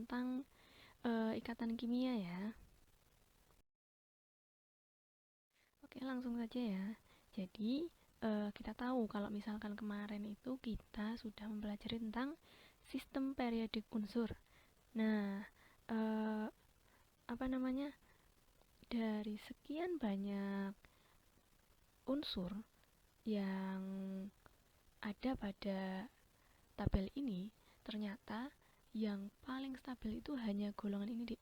tentang ikatan kimia ya. Oke, langsung saja ya. Jadi, kita tahu kalau misalkan kemarin itu kita sudah mempelajari tentang sistem periodik unsur. Nah, eh, apa namanya? Dari sekian banyak unsur yang ada pada tabel ini, ternyata yang paling stabil itu hanya golongan ini,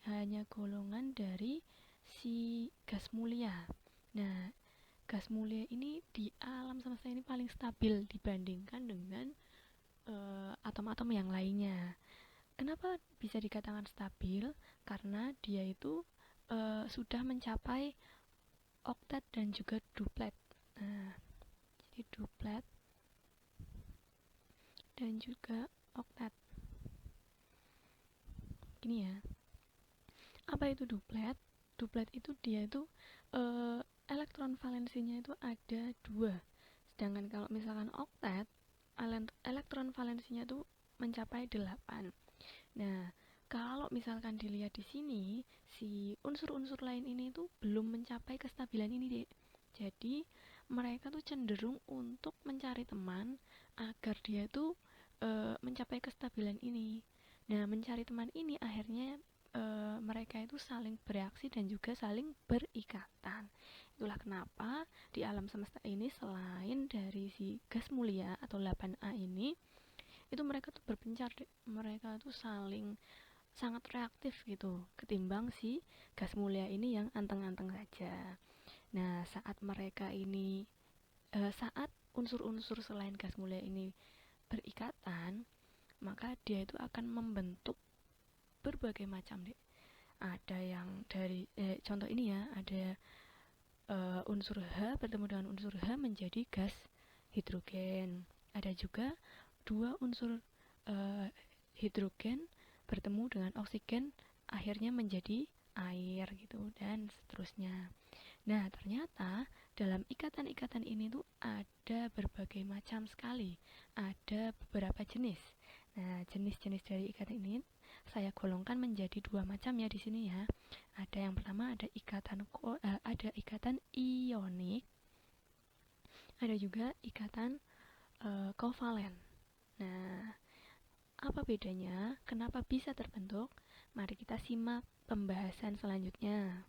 hanya golongan dari si gas mulia. Nah, gas mulia ini di alam semesta ini paling stabil dibandingkan dengan atom-atom yang lainnya. Kenapa bisa dikatakan stabil? Karena dia itu sudah mencapai oktet dan juga duplet. Nah, jadi duplet dan juga oktet. Gini ya. Apa itu duplet? Duplet itu dia itu elektron valensinya itu ada 2. Sedangkan kalau misalkan oktet, elektron valensinya itu mencapai 8. Nah, kalau misalkan dilihat di sini, si unsur-unsur lain ini tuh belum mencapai kestabilan ini, Dek. Jadi, mereka tuh cenderung untuk mencari teman agar dia tuh mencapai kestabilan ini. Nah, mencari teman ini akhirnya mereka itu saling bereaksi dan juga saling berikatan. Itulah kenapa di alam semesta ini selain dari si gas mulia atau 8A ini, itu mereka tuh berpencar, mereka tuh saling sangat reaktif gitu ketimbang si gas mulia ini yang anteng-anteng saja. Nah, saat unsur-unsur selain gas mulia ini berikatan, maka dia itu akan membentuk berbagai macam, deh. Ada yang dari contoh ini ya, ada unsur H bertemu dengan unsur H menjadi gas hidrogen. Ada juga dua unsur hidrogen bertemu dengan oksigen akhirnya menjadi air gitu dan seterusnya. Nah, ternyata dalam ikatan-ikatan ini tuh ada berbagai macam sekali. Ada beberapa jenis. Nah, jenis-jenis dari ikatan ini saya golongkan menjadi 2 macam ya di sini ya. Ada yang pertama ada ikatan ionik, ada juga ikatan kovalen. Nah, apa bedanya? Kenapa bisa terbentuk? Mari kita simak pembahasan selanjutnya.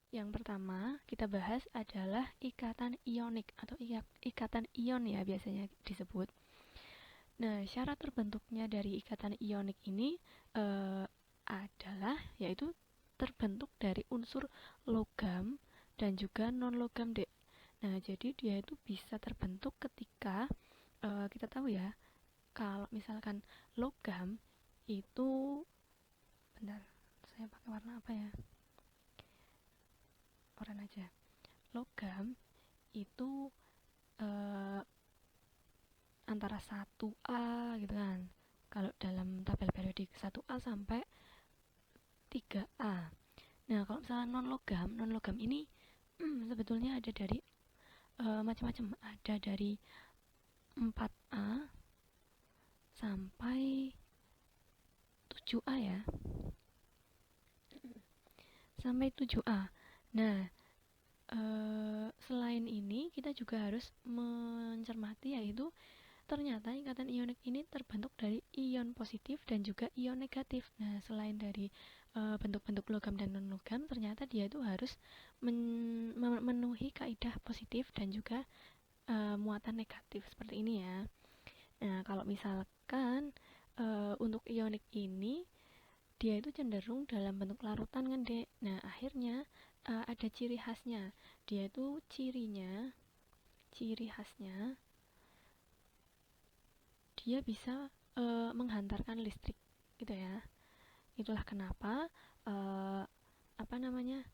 Yang pertama kita bahas adalah ikatan ionik atau ikatan ion ya biasanya disebut. Nah, syarat terbentuknya dari ikatan ionik ini adalah yaitu terbentuk dari unsur logam dan juga non logam, Dek. Nah, jadi dia itu bisa terbentuk ketika kita tahu ya, kalau misalkan logam itu, bentar, saya pakai warna apa ya? Oranye aja. Logam itu eh, antara 1A gitu kan. Kalau dalam tabel periodik 1A sampai 3A. Nah, kalau misalnya non logam ini sebetulnya ada dari macam-macam. Ada dari 4A sampai 7A ya. Sampai 7A. Nah, selain ini kita juga harus mencermati yaitu ternyata ikatan ionik ini terbentuk dari ion positif dan juga ion negatif. Nah, selain dari bentuk-bentuk logam dan non logam, ternyata dia itu harus memenuhi kaidah positif dan juga muatan negatif seperti ini ya. Nah, kalau misalkan untuk ionik ini dia itu cenderung dalam bentuk larutan kan, Dek. Nah, akhirnya ada ciri khasnya. Dia itu ciri khasnya dia bisa menghantarkan listrik gitu ya. Itulah kenapa apa namanya?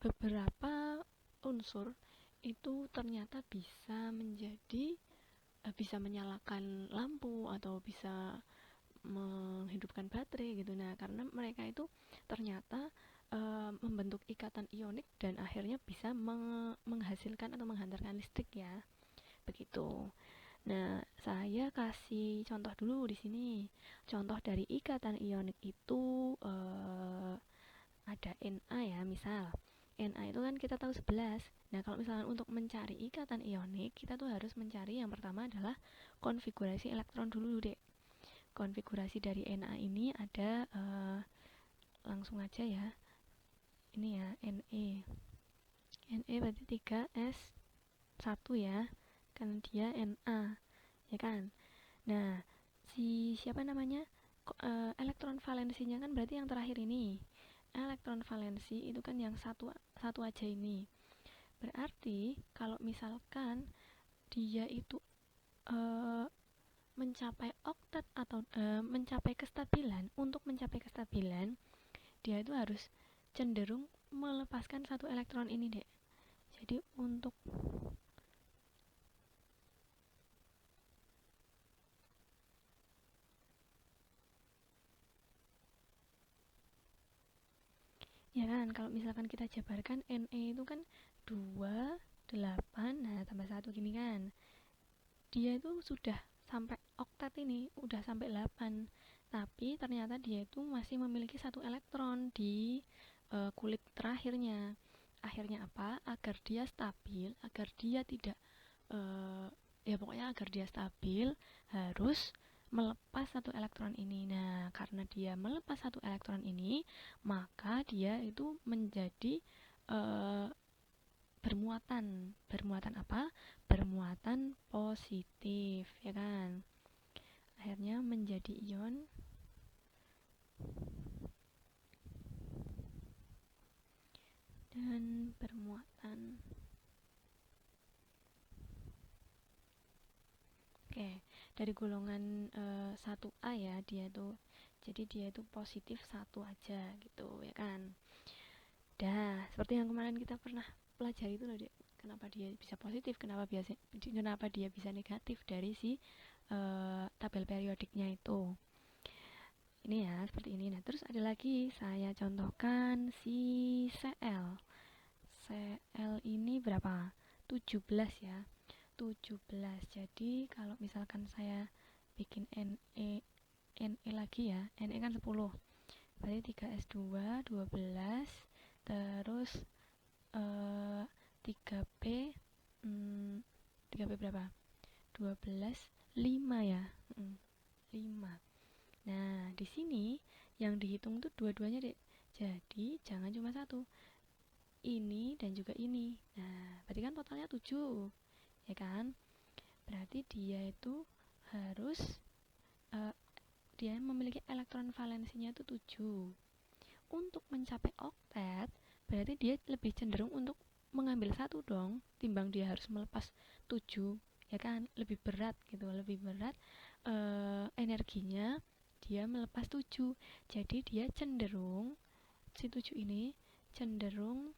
Beberapa unsur itu ternyata bisa menyalakan lampu atau bisa menghidupkan baterai gitu. Nah, karena mereka itu ternyata membentuk ikatan ionik dan akhirnya bisa menghasilkan atau menghantarkan listrik ya. Begitu. Nah, saya kasih contoh dulu di sini. Contoh dari ikatan ionik itu ada Na ya, misal. Na itu kan kita tahu 11. Nah, kalau misalnya untuk mencari ikatan ionik, kita tuh harus mencari yang pertama adalah konfigurasi elektron dulu, Dek. Konfigurasi dari Na ini ada langsung aja ya. Ini ya, Ne. Ne berarti 3s1 ya. Karena dia Na, ya kan? Nah, siapa namanya? Elektron valensinya kan berarti yang terakhir ini. Elektron valensi itu kan yang satu satu aja ini. Berarti kalau misalkan dia itu uh, mencapai oktet atau mencapai kestabilan, untuk mencapai kestabilan dia itu harus cenderung melepaskan satu elektron ini, Dek. Jadi untuk ya kan, kalau misalkan kita jabarkan Ne itu kan 2 8, nah tambah 1 gini kan. Dia itu sudah sampai oktet ini, udah sampai 8. Tapi ternyata dia itu masih memiliki satu elektron di kulit terakhirnya. Akhirnya apa? Agar dia stabil, agar dia tidak ya pokoknya agar dia stabil harus melepas satu elektron ini. Nah, karena dia melepas satu elektron ini, maka dia itu menjadi uh, bermuatan. Bermuatan apa? Bermuatan positif, ya kan? Akhirnya menjadi ion dan bermuatan. Oke, dari golongan 1A ya, dia tuh. Jadi dia itu positif satu aja gitu, ya kan? Dah, seperti yang kemarin kita pernah pelajari itu loh, Dek. Kenapa dia bisa positif, kenapa dia bisa negatif dari si tabel periodiknya itu. Ini ya, seperti ini. Nah, terus ada lagi saya contohkan si Cl. Cl ini berapa? 17 ya. 17. Jadi kalau misalkan saya bikin Ne lagi ya. Ne kan 10. Berarti 3s2 12, terus 3p 3p berapa? 12 5 ya. 5. Nah, di sini yang dihitung tuh dua-duanya, Dek. Jadi jangan cuma satu. Ini dan juga ini. Nah, berarti kan totalnya 7. Ya kan? Berarti dia itu harus uh, dia memiliki elektron valensinya itu 7. Untuk mencapai oktet, berarti dia lebih cenderung untuk mengambil satu dong, timbang dia harus melepas 7, ya kan? Lebih berat gitu, lebih berat energinya dia melepas 7. Jadi dia cenderung si 7 ini cenderung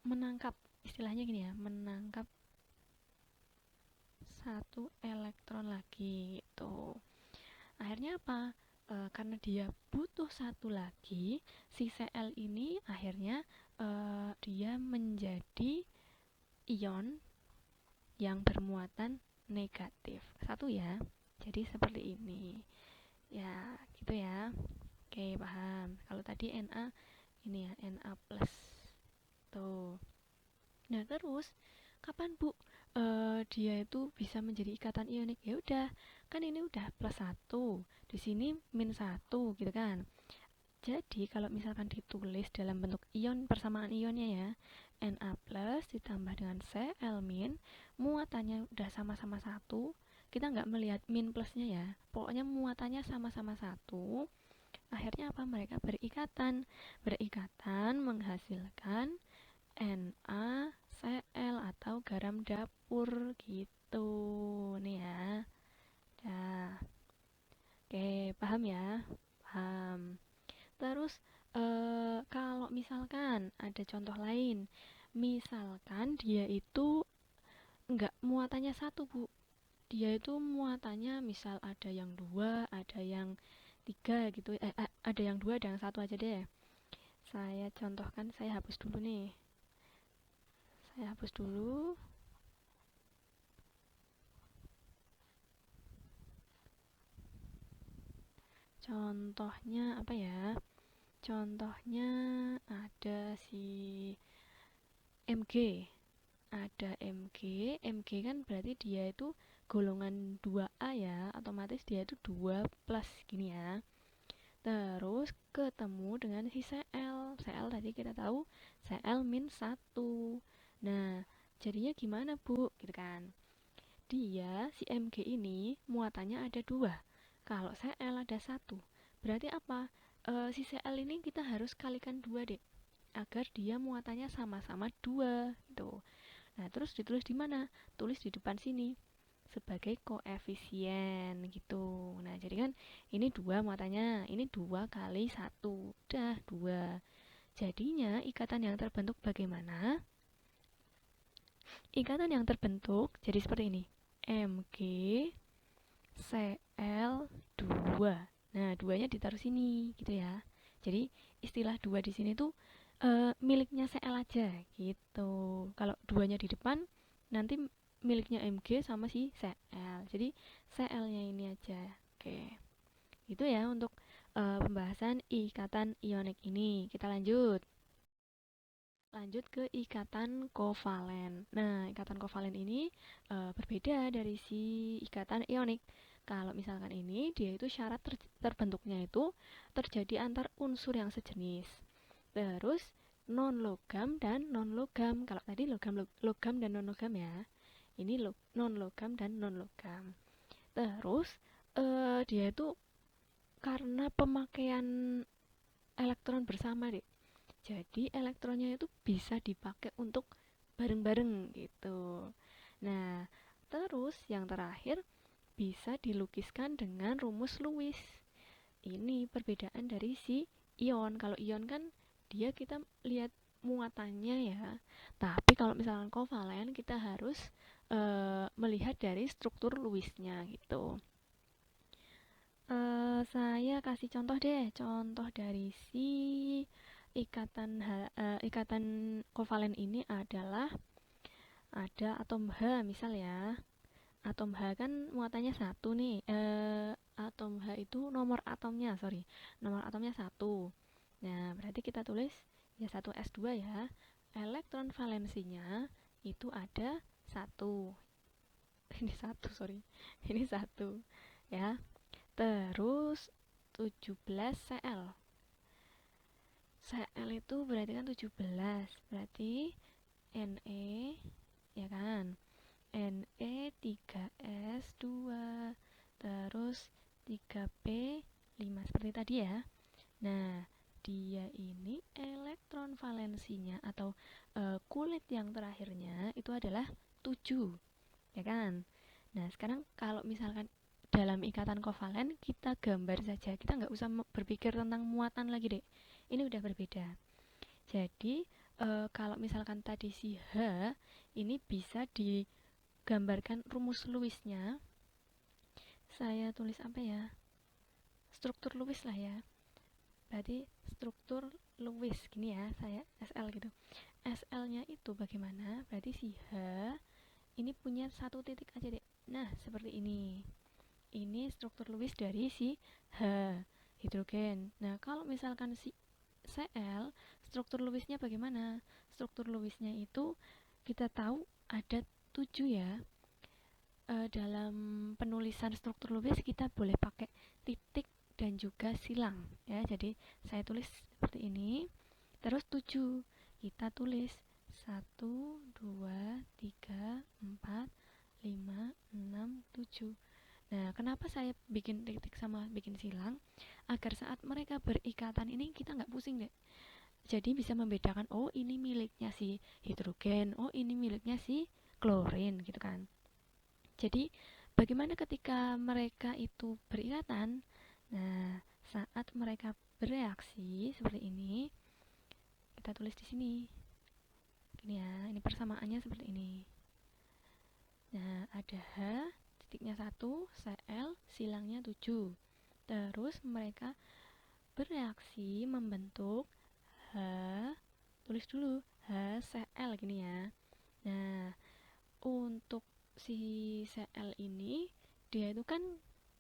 menangkap, istilahnya gini ya, menangkap satu elektron lagi gitu. Akhirnya apa? Karena dia butuh satu lagi, si Cl ini akhirnya dia menjadi ion yang bermuatan negatif. Satu ya. Jadi seperti ini. Ya, gitu ya. Oke, paham. Kalau tadi Na ini ya, Na plus. Tuh. Nah, terus kapan Bu dia itu bisa menjadi ikatan ionik? Ya udah, kan ini udah plus 1, di sini min 1 gitu kan. Jadi kalau misalkan ditulis dalam bentuk ion, persamaan ionnya ya, Na plus ditambah dengan Cl min, muatannya udah sama-sama 1, kita nggak melihat min plusnya ya, pokoknya muatannya sama-sama 1. Akhirnya apa? Mereka berikatan. Berikatan menghasilkan NaCl atau garam dapur gitu nih ya. Dah. Oke, paham ya? Paham. Terus kalau misalkan ada contoh lain, misalkan dia itu enggak muatannya satu, Bu. Dia itu muatannya misal ada yang 2, ada yang 3 gitu. Ada yang 2, ada yang 1 aja deh. Saya contohkan, saya hapus dulu nih. Saya hapus dulu. Contohnya apa ya? Contohnya ada si Mg. Ada Mg kan berarti dia itu golongan 2A ya, otomatis dia itu 2 plus gini ya. Terus ketemu dengan si Cl. Cl tadi kita tahu Cl min 1. Nah, jadinya gimana Bu? Gitu kan. Dia, si Mg ini muatannya ada 2. Kalau Cl ada 1. Berarti apa? Si Cl ini kita harus kalikan 2 deh. Agar dia muatannya sama-sama 2 gitu. Nah, terus ditulis di mana? Tulis di depan sini sebagai koefisien gitu. Nah, jadi kan ini 2 muatannya, ini 2 kali 1. Udah 2. Jadinya ikatan yang terbentuk bagaimana? Ikatan yang terbentuk jadi seperti ini. Mg Cl2. Nah, 2-nya ditaruh sini gitu ya. Jadi istilah 2 di sini tuh miliknya Cl aja gitu. Kalau 2-nya di depan nanti miliknya Mg sama si Cl. Jadi Cl-nya ini aja. Oke. Itu ya untuk pembahasan ikatan ionik ini. Kita lanjut. Lanjut ke ikatan kovalen. Nah, ikatan kovalen ini berbeda dari si ikatan ionik. Kalau misalkan ini, dia itu syarat terbentuknya itu terjadi antar unsur yang sejenis. Terus non logam dan non logam. Kalau tadi logam dan non logam ya. Ini non logam dan non logam. Terus dia itu karena pemakaian elektron bersama deh. Jadi elektronnya itu bisa dipakai untuk bareng-bareng gitu. Nah, terus yang terakhir bisa dilukiskan dengan rumus Lewis. Ini perbedaan dari si ion. Kalau ion kan dia kita lihat muatannya ya. Tapi kalau misalkan kovalen kita harus melihat dari struktur Lewisnya gitu. Saya kasih contoh deh, contoh dari si ikatan kovalen ini adalah ada atom H misal ya. Atom H kan muatannya 1 nih. Atom H itu nomor atomnya, sorry. Nomor atomnya 1. Nah, berarti kita tulis ya 1s2 ya. Elektron valensinya itu ada 1. Ini 1, sorry. Ini 1 ya. Terus 17 Cl. Cl itu berarti kan 17. Berarti Ne ya kan? Ne 3s2 terus 3p 5 seperti tadi ya. Nah, dia ini elektron valensinya atau kulit yang terakhirnya itu adalah 7, ya kan? Nah, sekarang kalau misalkan dalam ikatan kovalen kita gambar saja, kita nggak usah berpikir tentang muatan lagi deh. Ini udah berbeda. Jadi kalau misalkan tadi si H ini bisa digambarkan rumus Lewisnya. Saya tulis apa ya? Struktur Lewis lah ya. Berarti struktur Lewis gini ya, saya SL gitu. SL-nya itu bagaimana? Berarti si H ini punya satu titik aja deh. Nah, seperti ini. Ini struktur Lewis dari si H hidrogen. Nah, kalau misalkan si Cl, struktur Lewisnya bagaimana? Struktur Lewisnya itu kita tahu ada 7 ya. Dalam penulisan struktur Lewis kita boleh pakai titik dan juga silang ya. Jadi saya tulis seperti ini. Terus 7 kita tulis 1, 2, 3, 4, 5, 6, 7. Nah, kenapa saya bikin titik sama bikin silang? Agar saat mereka berikatan ini kita nggak pusing deh. Jadi bisa membedakan, oh ini miliknya si hidrogen, oh ini miliknya si klorin gitu kan. Jadi bagaimana ketika mereka itu berikatan? Nah, saat mereka bereaksi seperti ini, kita tulis di sini. Gini ya, ini persamaannya seperti ini. Nah, ada H, titiknya 1, Cl, silangnya 7. Terus mereka bereaksi membentuk H, tulis dulu HCl gini ya. Nah, untuk si Cl ini dia itu kan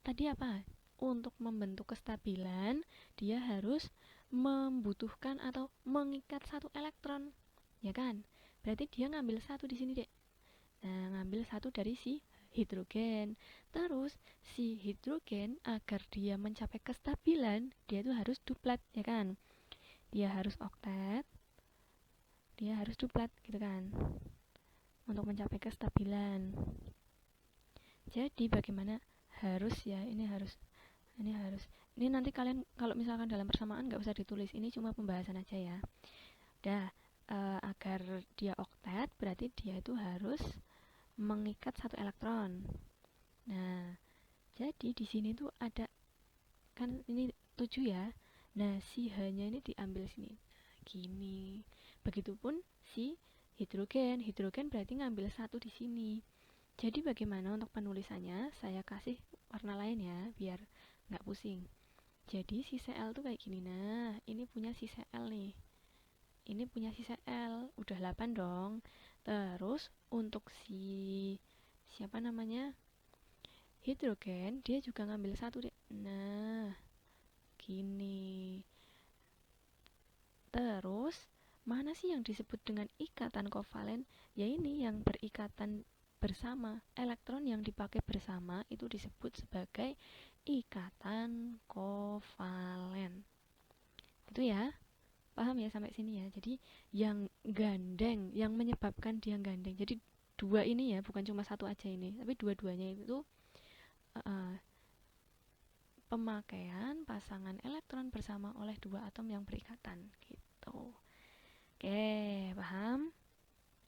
tadi apa? Untuk membentuk kestabilan, dia harus membutuhkan atau mengikat satu elektron, ya kan? Berarti dia ngambil satu di sini, Dek. Nah, ngambil satu dari si hidrogen. Terus si hidrogen agar dia mencapai kestabilan, dia itu harus duplet, ya kan? Dia harus oktet, dia harus duplet gitu kan. Untuk mencapai kestabilan. Jadi bagaimana harus ya, ini nanti kalian kalau misalkan dalam persamaan nggak usah ditulis, ini cuma pembahasan aja ya. Dah, agar dia oktet berarti dia itu harus mengikat satu elektron. Nah, jadi di sini tuh ada kan ini 7 ya. Nah, si H-nya ini diambil sini. Nah, gini. Begitupun si hidrogen. Hidrogen berarti ngambil satu di sini. Jadi bagaimana untuk penulisannya? Saya kasih warna lain ya, biar nggak pusing. Jadi si Cl tuh kayak gini. Nah, ini punya si Cl nih. Ini punya si Cl. Udah 8 dong. Terus untuk si siapa namanya? Hidrogen, dia juga ngambil satu deh. Nah, gini. Terus, mana sih yang disebut dengan ikatan kovalen? Ya ini yang berikatan bersama. Elektron yang dipakai bersama itu disebut sebagai ikatan kovalen. Itu ya. Paham ya sampai sini ya. Jadi yang gandeng, yang menyebabkan dia gandeng. Jadi dua ini ya, bukan cuma satu aja ini, tapi dua-duanya itu uh, pemakaian pasangan elektron bersama oleh dua atom yang berikatan gitu. Oke, paham?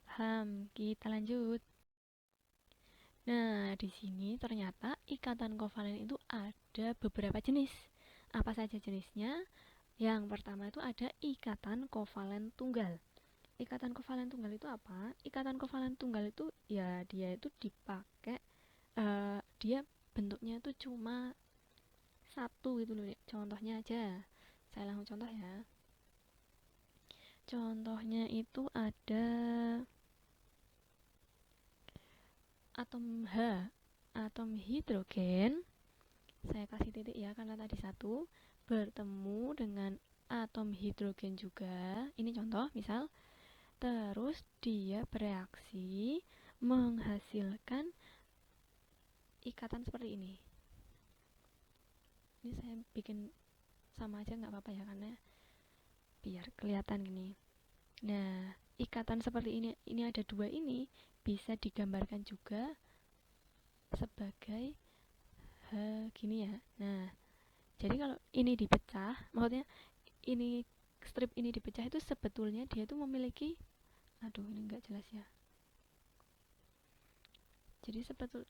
Paham. Kita lanjut. Nah, di sini ternyata ikatan kovalen itu ada beberapa jenis. Apa saja jenisnya? Yang pertama itu ada ikatan kovalen tunggal. Ikatan kovalen tunggal itu apa? Ikatan kovalen tunggal itu ya dia itu dipakai dia bentuknya itu cuma satu gitu loh. Contohnya aja. Saya langsung contoh ya. Contohnya itu ada atom H, atom hidrogen. Saya kasih titik ya karena tadi satu bertemu dengan atom hidrogen juga. Ini contoh misal. Terus dia bereaksi menghasilkan ikatan seperti ini. Ini saya bikin sama aja nggak apa-apa ya karena biar kelihatan gini. Nah, ikatan seperti ini ada dua ini bisa digambarkan juga sebagai gini ya. Nah, jadi kalau ini dipecah, maksudnya ini strip ini dipecah itu sebetulnya dia itu memiliki, aduh ini nggak jelas ya. Jadi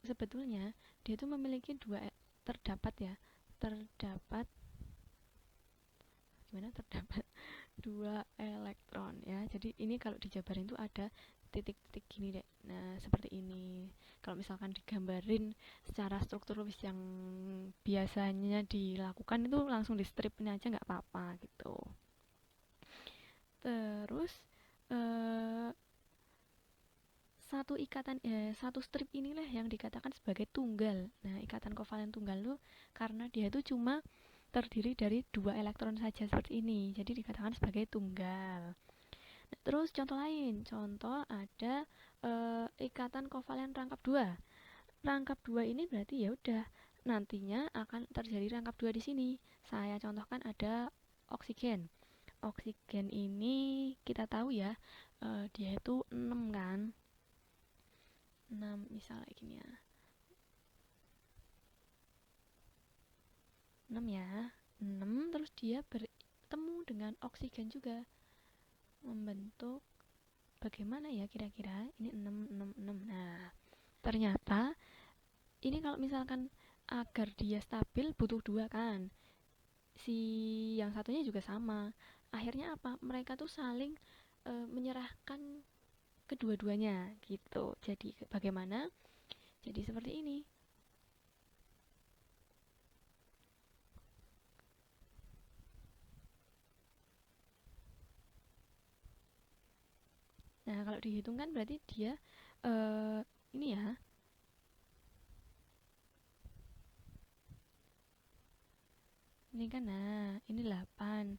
sebetulnya dia itu memiliki terdapat dua elektron ya. Jadi ini kalau dijabarin tuh ada titik-titik gini deh. Nah, seperti ini. Kalau misalkan digambarin secara struktur yang biasanya dilakukan itu langsung di strip ini aja nggak apa-apa gitu. Terus satu strip inilah yang dikatakan sebagai tunggal. Nah, ikatan kovalen tunggal tuh karena dia itu cuma terdiri dari dua elektron saja seperti ini, jadi dikatakan sebagai tunggal. Nah, terus contoh lain, contoh ada ikatan kovalen rangkap dua. Rangkap dua ini berarti ya udah nantinya akan terjadi rangkap dua di sini. Saya contohkan ada oksigen. Oksigen ini kita tahu ya, dia itu 6 kan. 6 misalnya gini ya. 6 ya. 6 terus dia bertemu dengan oksigen juga. Membentuk bagaimana ya kira-kira? Ini 6 6 6. Nah, ternyata ini kalau misalkan agar dia stabil butuh dua kan. Si yang satunya juga sama. Akhirnya apa? Mereka tuh saling menyerahkan kedua-duanya gitu. Jadi bagaimana? Jadi seperti ini. Nah, kalau dihitung kan berarti dia ini ya. Ini kan, nah, ini 8,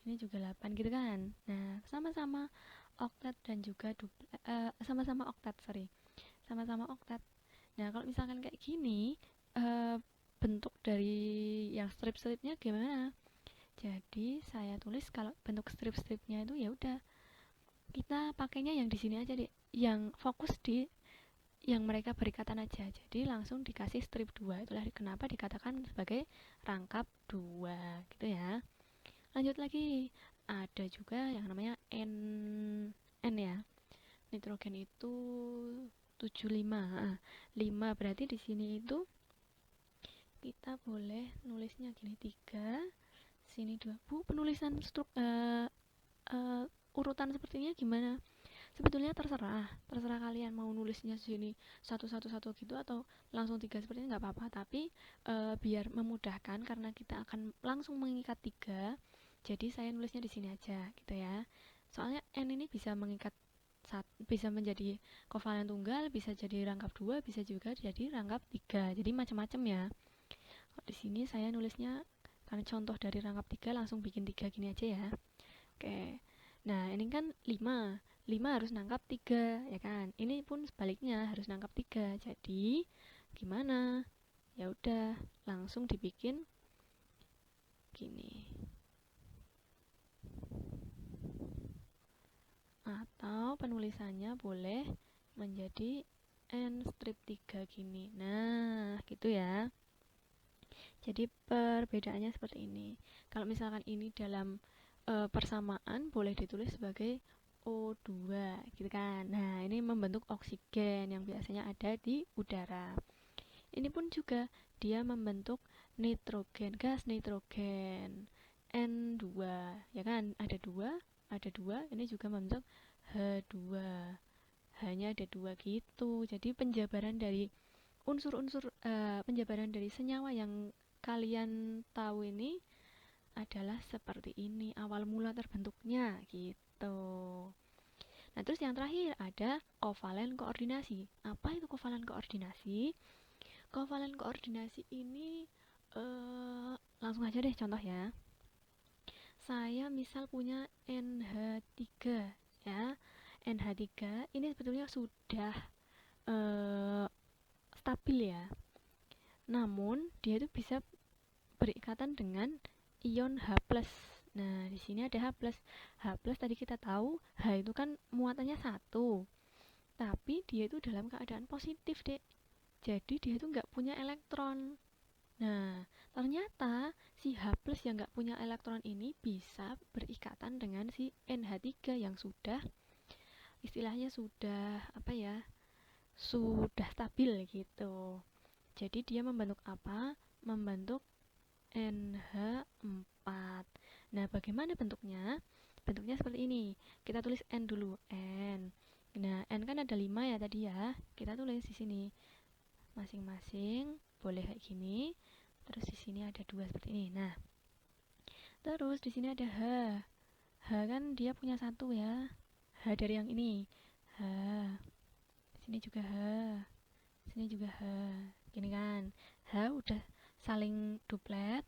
ini juga 8 gitu kan. Nah, sama-sama oktet dan juga sama-sama oktet, sorry. Sama-sama oktet. Nah, kalau misalkan kayak gini, bentuk dari yang strip-stripnya gimana? Jadi, saya tulis kalau bentuk strip-stripnya itu ya udah kita pakainya yang di sini aja deh. Yang fokus di yang mereka berikatan aja. Jadi langsung dikasih strip 2. Itulah kenapa dikatakan sebagai rangkap 2 gitu ya. Lanjut lagi. Ada juga yang namanya N ya. Nitrogen itu 75. 5 berarti di sini itu kita boleh nulisnya gini 3, sini 2. Bu, penulisan urutan sepertinya gimana? Sebetulnya terserah kalian mau nulisnya sini satu satu satu gitu atau langsung 3 seperti ini nggak apa-apa, tapi biar memudahkan karena kita akan langsung mengikat 3, jadi saya nulisnya di sini aja gitu ya. Soalnya N ini bisa mengikat bisa menjadi kovalen tunggal, bisa jadi rangkap 2, bisa juga jadi rangkap 3, jadi macam-macam ya. Di sini saya nulisnya karena contoh dari rangkap 3 langsung bikin 3 gini aja ya. Oke. Nah, ini kan 5. 5 harus nangkap 3, ya kan? Ini pun sebaliknya harus nangkap 3. Jadi, gimana? Ya udah, langsung dibikin gini. Atau penulisannya boleh menjadi N strip 3 gini. Nah, gitu ya. Jadi perbedaannya seperti ini. Kalau misalkan ini dalam persamaan boleh ditulis sebagai O2 gitu kan. Nah, ini membentuk oksigen yang biasanya ada di udara. Ini pun juga dia membentuk nitrogen, gas nitrogen N2, ya kan? Ada dua, ini juga membentuk H2. Hanya ada 2 gitu. Jadi penjabaran dari unsur-unsur penjabaran dari senyawa yang kalian tahu ini adalah seperti ini awal mula terbentuknya gitu. Nah, terus yang terakhir ada kovalen koordinasi. Apa itu kovalen koordinasi? Kovalen koordinasi ini langsung aja deh contoh ya. Saya misal punya NH3 ya. NH3 ini sebetulnya sudah stabil ya. Namun dia itu bisa berikatan dengan ion H+. Nah, di sini ada H+. H+ tadi kita tahu H itu kan muatannya 1. Tapi dia itu dalam keadaan positif, Dek. Jadi dia itu nggak punya elektron. Nah, ternyata si H+ yang nggak punya elektron ini bisa berikatan dengan si NH3 yang sudah istilahnya sudah apa ya? Sudah stabil gitu. Jadi dia membentuk apa? Membentuk NH4. Nah, bagaimana bentuknya? Bentuknya seperti ini. Kita tulis N dulu, N. Nah, N kan ada 5 ya tadi ya. Kita tulis di sini. Masing-masing boleh kayak gini. Terus di sini ada 2 seperti ini. Nah, terus di sini ada H. H kan dia punya 1 ya. H dari yang ini. H. Di sini juga H. Di sini juga H. Gini kan. H udah saling duplet.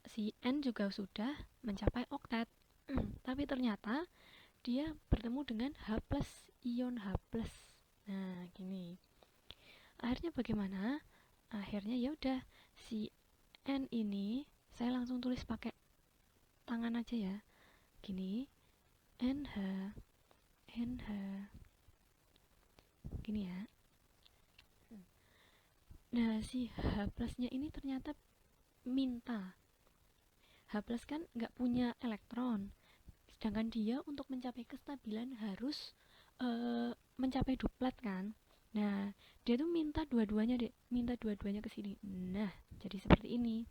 Si N juga sudah mencapai oktet. Tapi ternyata dia bertemu dengan H+, ion H+. Nah, gini. Akhirnya bagaimana? Akhirnya ya udah si N ini saya langsung tulis pakai tangan aja ya. Gini, NH, NH. Gini ya. Nah, si H+-nya ini ternyata minta. H+ kan nggak punya elektron. Sedangkan dia untuk mencapai kestabilan harus mencapai duplet kan. Nah, dia tuh minta dua-duanya deh, minta dua-duanya ke sini. Nah, jadi seperti ini.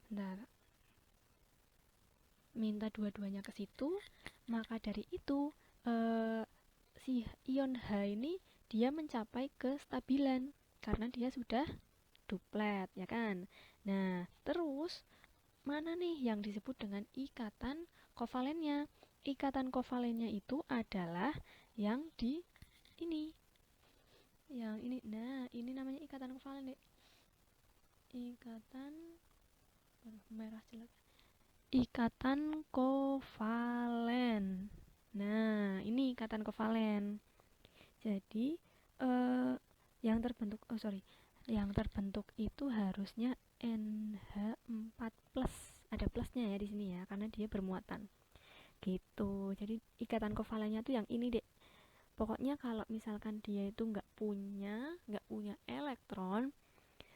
Bentar. Minta dua-duanya ke situ, maka dari itu si ion H ini dia mencapai kestabilan karena dia sudah duplet, ya kan? Nah, terus mana nih yang disebut dengan ikatan kovalennya? ikatan kovalennya itu adalah yang di ini, yang ini. Nah, ini namanya ikatan kovalen, Dek. Ikatan, merah jelas. Ikatan kovalen. Nah, ini ikatan kovalen. Jadi yang terbentuk, yang terbentuk itu harusnya NH4 plus. Ada plusnya ya di sini ya, karena dia bermuatan. Gitu. Jadi ikatan kovalennya tuh yang ini, Dek. Pokoknya kalau misalkan dia itu nggak punya elektron,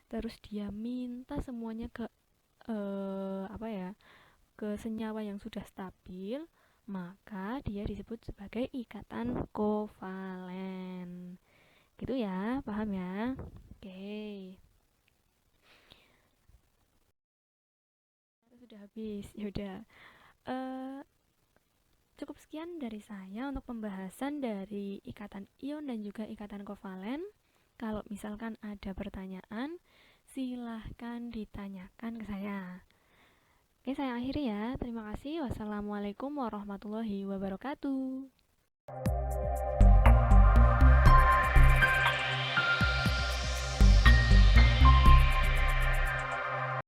terus dia minta semuanya ke apa ya, ke senyawa yang sudah stabil, maka dia disebut sebagai ikatan kovalen. Gitu ya, paham ya? Oke. Sudah habis. Ya udah. Eh Cukup sekian dari saya untuk pembahasan dari ikatan ion dan juga ikatan kovalen. Kalau misalkan ada pertanyaan, silahkan ditanyakan ke saya. Oke, saya akhiri ya. Terima kasih. Wassalamualaikum warahmatullahi wabarakatuh.